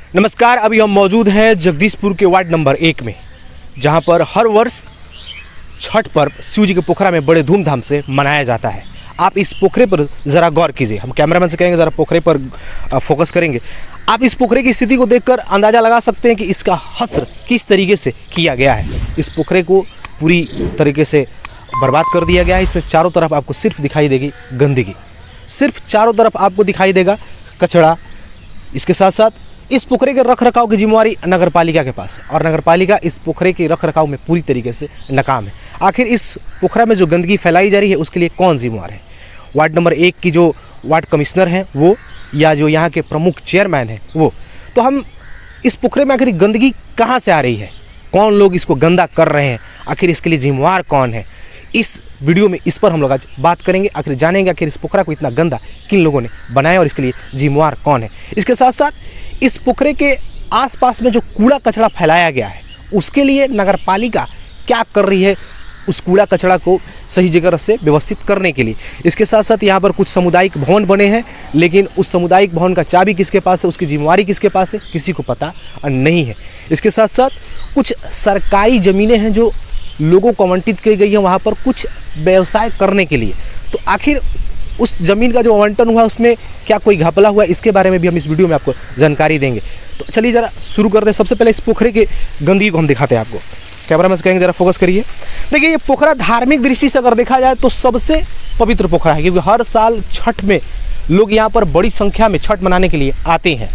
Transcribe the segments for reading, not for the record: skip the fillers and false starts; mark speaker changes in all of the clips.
Speaker 1: नमस्कार। अभी हम मौजूद हैं जगदीशपुर के वार्ड नंबर 1 में, जहां पर हर वर्ष छठ पर्व शिव जी के पोखरा में बड़े धूमधाम से मनाया जाता है। आप इस पोखरे पर ज़रा गौर कीजिए। हम कैमरामैन से कहेंगे ज़रा पोखरे पर फोकस करेंगे। आप इस पोखरे की स्थिति को देखकर अंदाज़ा लगा सकते हैं कि इसका हस्र किस तरीके से किया गया है। इस पोखरे को पूरी तरीके से बर्बाद कर दिया गया है। इसमें चारों तरफ आपको सिर्फ दिखाई देगी गंदगी, सिर्फ चारों तरफ आपको दिखाई देगा कचरा। इसके साथ साथ इस पोखरे के रख रखाव की जिम्मेवारी नगर पालिका के पास है और नगर पालिका इस पोखरे के रख रखाव में पूरी तरीके से नाकाम है। आखिर इस पोखरा में जो गंदगी फैलाई जा रही है उसके लिए कौन जिम्मेवार है? वार्ड नंबर 1 की जो वार्ड कमिश्नर हैं वो, या जो यहाँ के प्रमुख चेयरमैन हैं वो। तो हम इस पोखरे में आखिर गंदगी कहाँ से आ रही है, कौन लोग इसको गंदा कर रहे हैं, आखिर इसके लिए जिम्मेवार कौन है, इस वीडियो में इस पर हम लोग आज बात करेंगे। आखिर जानेंगे आखिर इस पोखरा को इतना गंदा किन लोगों ने बनाया और इसके लिए जिम्मेवार कौन है। इसके साथ साथ इस पोखरे के आसपास में जो कूड़ा कचरा फैलाया गया है उसके लिए नगर पालिका क्या कर रही है उस कूड़ा कचरा को सही जगह से व्यवस्थित करने के लिए। इसके साथ साथ यहाँ पर कुछ सामुदायिक भवन बने हैं, लेकिन उस सामुदायिक भवन का चाबी किसके पास है, उसकी जिम्मेवारी किसके पास है, किसी को पता नहीं है। इसके साथ साथ कुछ सरकारी ज़मीनें हैं जो लोगों को आवंटित की गई है वहाँ पर कुछ व्यवसाय करने के लिए। तो आखिर उस ज़मीन का जो आवंटन हुआ उसमें क्या कोई घपला हुआ, इसके बारे में भी हम इस वीडियो में आपको जानकारी देंगे। तो चलिए ज़रा शुरू करते हैं। सबसे पहले इस पोखरे के गंदगी को हम दिखाते हैं आपको। कैमरा में से कहेंगे ज़रा फोकस करिए। देखिए, ये पोखरा धार्मिक दृष्टि से अगर देखा जाए तो सबसे पवित्र पोखरा है, क्योंकि हर साल छठ में लोग यहाँ पर बड़ी संख्या में छठ मनाने के लिए आते हैं।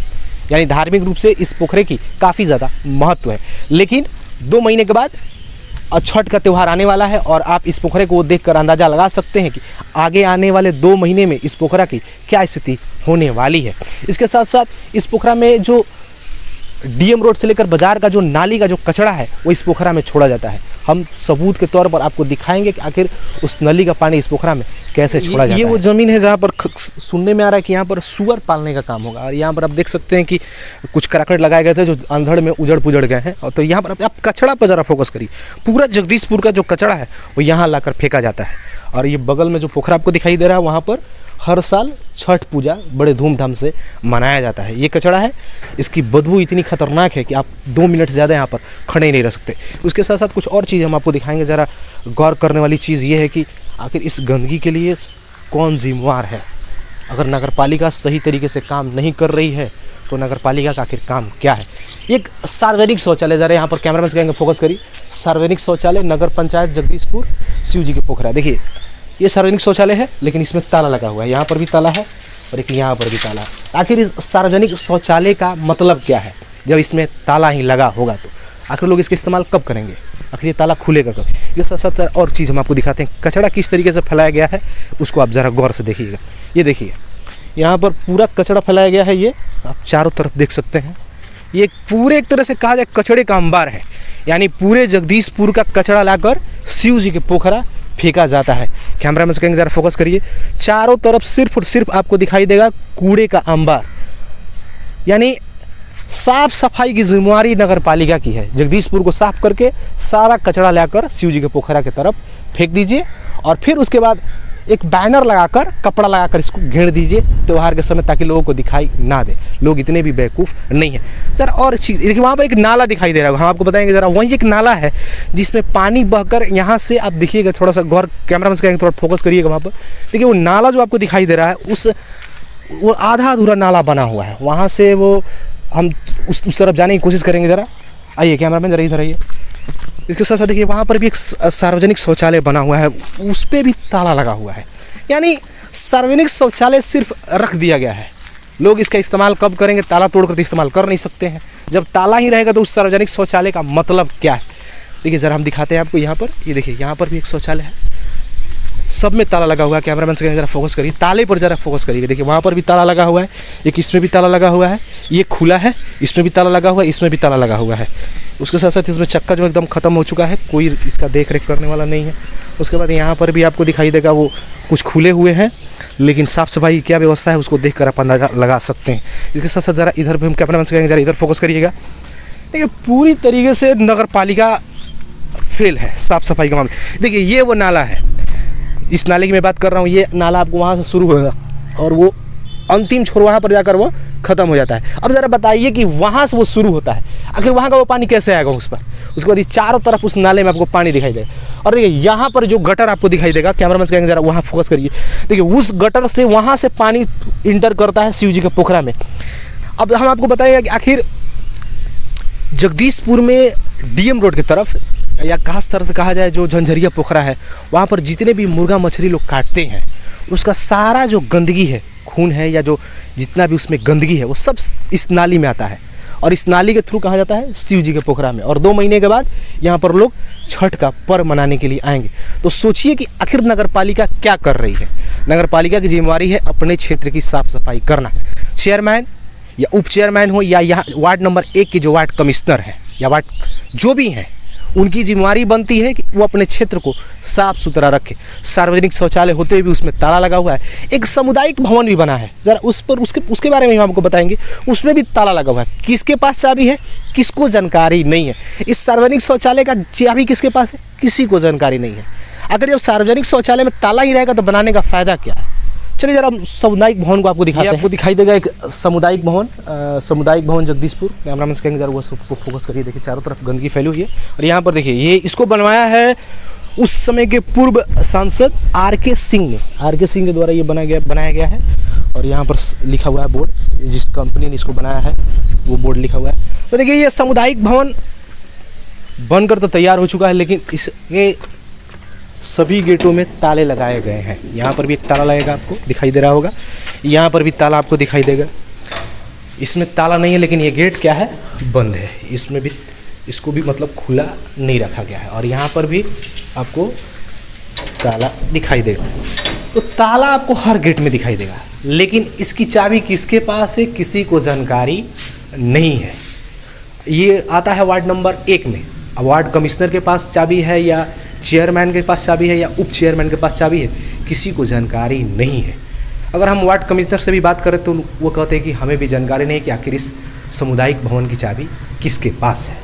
Speaker 1: यानी धार्मिक रूप से इस पोखरे की काफ़ी ज़्यादा महत्व है। लेकिन 2 महीने के बाद छठ का त्यौहार आने वाला है और आप इस पोखरे को देखकर अंदाज़ा लगा सकते हैं कि आगे आने वाले 2 महीने में इस पोखरा की क्या स्थिति होने वाली है। इसके साथ साथ इस पोखरा में जो डीएम रोड से लेकर बाजार का जो नाली का जो कचरा है वो इस पोखरा में छोड़ा जाता है। हम सबूत के तौर पर आपको दिखाएंगे कि आखिर उस नली का पानी इस पोखरा में कैसे छोड़ा जाता है। ये वो ज़मीन है जहाँ पर सुनने में आ रहा है कि यहाँ पर सुअर पालने का काम होगा और यहाँ पर आप देख सकते हैं कि कुछ करकट लगाए गए थे जो अंधड़ में उजड़ पुजड़ गए हैं। और तो यहाँ पर आप कचरा पर ज़रा फोकस करिए। पूरा जगदीशपुर का जो कचरा है वो यहाँ लाकर फेंका जाता है। और ये बगल में जो पोखरा आपको दिखाई दे रहा है वहाँ पर हर साल छठ पूजा बड़े धूमधाम से मनाया जाता है। ये कचरा है, इसकी बदबू इतनी खतरनाक है कि आप 2 मिनट से ज़्यादा यहाँ पर खड़े नहीं रह सकते। उसके साथ साथ कुछ और चीज़ हम आपको दिखाएंगे। ज़रा गौर करने वाली चीज़ ये है कि आखिर इस गंदगी के लिए कौन जिम्मेवार है। अगर नगर पालिका सही तरीके से काम नहीं कर रही है तो नगर पालिका का आखिर काम क्या है। एक सार्वजनिक शौचालय, ज़रा यहाँ पर कैमरामैन से कहेंगे फोकस करिए। सार्वजनिक शौचालय नगर पंचायत जगदीशपुर शिव जी के पोखरा। देखिए, ये सार्वजनिक शौचालय है लेकिन इसमें ताला लगा हुआ है। यहाँ पर भी ताला है और एक यहाँ पर भी ताला है। आखिर इस सार्वजनिक शौचालय का मतलब क्या है? जब इसमें ताला ही लगा होगा तो आखिर लोग इसका इस्तेमाल कब करेंगे? आखिर ये ताला खुलेगा कब? ये साथ साथ और चीज़ हम आपको दिखाते हैं। कचरा किस तरीके से फैलाया गया है उसको आप ज़रा गौर से देखिएगा। ये देखिए, यहाँ पर पूरा कचरा फैलाया गया है। ये आप चारों तरफ देख सकते हैं। ये पूरे एक तरह से कहा जाए कचड़े का अंबार है। यानी पूरे जगदीशपुर का कचरा लाकर शिव जी के पोखरा फेंका जाता है। कैमरा में से कहेंगे ज़रा फोकस करिए। चारों तरफ सिर्फ और सिर्फ आपको दिखाई देगा कूड़े का अंबार। यानी साफ सफाई की जिम्मेवारी नगर पालिका की है। जगदीशपुर को साफ करके सारा कचरा लाकर शिव जी के पोखरा की तरफ फेंक दीजिए और फिर उसके बाद एक बैनर लगाकर, कपड़ा लगाकर इसको घेर दीजिए त्यौहार के समय, ताकि लोगों को दिखाई ना दे। लोग इतने भी बेवकूफ़ नहीं है। सर और चीज़ देखिए, वहाँ पर एक नाला दिखाई दे रहा है। हम आपको बताएंगे ज़रा। वहीं एक नाला है जिसमें पानी बहकर यहाँ से, आप देखिएगा थोड़ा सा गौर, कैमरा में से कहेंगे थोड़ा फोकस करिएगा वहाँ पर। देखिए, वो नाला जो आपको दिखाई दे रहा है वो आधा अधूरा नाला बना हुआ है। वहाँ से वो हम उस तरफ जाने की कोशिश करेंगे। ज़रा आइए कैमरामैन, ज़रा इधर आइए। इसके साथ साथ देखिए, वहाँ पर भी एक सार्वजनिक शौचालय बना हुआ है, उस पर भी ताला लगा हुआ है। यानी सार्वजनिक शौचालय सिर्फ रख दिया गया है। लोग इसका इस्तेमाल कब करेंगे? ताला तोड़कर तो इस्तेमाल कर नहीं सकते हैं। जब ताला ही रहेगा तो उस सार्वजनिक शौचालय का मतलब क्या है? देखिए, ज़रा हम दिखाते हैं आपको। यहाँ पर ये देखिए, यहाँ पर भी एक शौचालय है, सब में ताला लगा हुआ है। कैमरामैन से कहेंगे ज़रा फोकस करिए, ताले पर ज़रा फोकस करिए। देखिए, वहाँ पर भी ताला लगा हुआ है, एक इसमें भी ताला लगा हुआ है, ये खुला है, इसमें भी ताला लगा हुआ है, इसमें भी ताला लगा हुआ है। उसके साथ साथ इसमें चक्का जो एकदम ख़त्म हो चुका है, कोई इसका देख रेख करने वाला नहीं है। उसके बाद यहाँ पर भी आपको दिखाई देगा वो कुछ खुले हुए हैं, लेकिन साफ़ सफाई की क्या व्यवस्था है उसको देख कर आप अंदाजा लगा सकते हैं। इसके साथ साथ ज़रा इधर भी हम कैमरामैन से कहेंगे ज़रा इधर फोकस करिएगा। देखिए, पूरी तरीके से नगर पालिका फेल है साफ़ सफाई के मामले। देखिए, ये वो नाला है, इस नाले की मैं बात कर रहा हूँ। ये नाला आपको वहाँ से शुरू होगा और वो अंतिम छोर वहाँ पर जाकर वो ख़त्म हो जाता है। अब ज़रा बताइए कि वहाँ से वो शुरू होता है, आखिर वहाँ का वो पानी कैसे आएगा उस पर। उसके बाद ये चारों तरफ उस नाले में आपको पानी दिखाई देगा। और देखिए यहाँ पर जो गटर आपको दिखाई देगा, कैमरामैन कहेंगे ज़रा वहाँ फोकस करिए। देखिए उस गटर से वहाँ से पानी इंटर करता है शिव जी के पोखरा में। अब हम आपको बताएंगे कि आखिर जगदीशपुर में डीएम रोड की तरफ, या खास तरह से कहा जाए जो झंझरिया पोखरा है, वहाँ पर जितने भी मुर्गा मछली लोग काटते हैं उसका सारा जो गंदगी है, खून है या जो जितना भी उसमें गंदगी है, वो सब इस नाली में आता है और इस नाली के थ्रू कहा जाता है शिव जी के पोखरा में। और 2 महीने के बाद यहाँ पर लोग छठ का पर्व मनाने के लिए आएंगे। तो सोचिए कि आखिर नगर पालिका क्या कर रही है। नगर पालिका की जिम्मेवारी है अपने क्षेत्र की साफ सफाई करना। चेयरमैन या उप चेयरमैन हो या यहाँ वार्ड नंबर 1 के जो वार्ड कमिश्नर हैं या वार्ड जो भी हैं, उनकी जिम्मेवारी बनती है कि वो अपने क्षेत्र को साफ सुथरा रखें। सार्वजनिक शौचालय होते हुए भी उसमें ताला लगा हुआ है। एक सामुदायिक भवन भी बना है, ज़रा उस पर उसके बारे में हम आपको बताएंगे। उसमें भी ताला लगा हुआ है। किसके पास चाबी है, किसको जानकारी नहीं है। इस सार्वजनिक शौचालय का चाबी किसके पास है, किसी को जानकारी नहीं है। अगर जब सार्वजनिक शौचालय में ताला ही रहेगा तो बनाने का फ़ायदा क्या है। चलिए जरा हम सामुदायिक भवन को आपको दिखाते हैं। आपको दिखाई देगा एक सामुदायिक भवन जगदीशपुर। कैमरामैन कहेंगे जरा वो सबको फोकस करिए। देखिए चारों तरफ गंदगी फैली हुई है। और यहाँ पर देखिए ये इसको बनवाया है उस समय के पूर्व सांसद आर.के. सिंह ने। आर.के. सिंह के द्वारा ये बनाया गया है। और यहाँ पर लिखा हुआ है बोर्ड, जिस कंपनी ने इसको बनाया है वो बोर्ड लिखा हुआ है। तो देखिए ये सामुदायिक भवन बनकर तो तैयार हो चुका है, लेकिन इसके सभी गेटों में ताले लगाए गए हैं। यहाँ पर भी एक ताला लगेगा, आपको दिखाई दे रहा होगा। यहाँ पर भी ताला आपको दिखाई देगा। इसमें ताला नहीं है, लेकिन ये गेट क्या है, बंद है। इसमें भी इसको भी मतलब खुला नहीं रखा गया है। और यहाँ पर भी आपको ताला दिखाई देगा। तो ताला आपको हर गेट में दिखाई देगा, लेकिन इसकी चाबी किसके पास है, किसी को जानकारी नहीं है। ये आता है वार्ड नंबर 1 में। अब वार्ड कमिश्नर के पास चाबी है या चेयरमैन के पास चाबी है या उप चेयरमैन के पास चाबी है, किसी को जानकारी नहीं है। अगर हम वार्ड कमिश्नर से भी बात करें तो वो कहते हैं कि हमें भी जानकारी नहीं है कि आखिर इस सामुदायिक भवन की चाबी किसके पास है।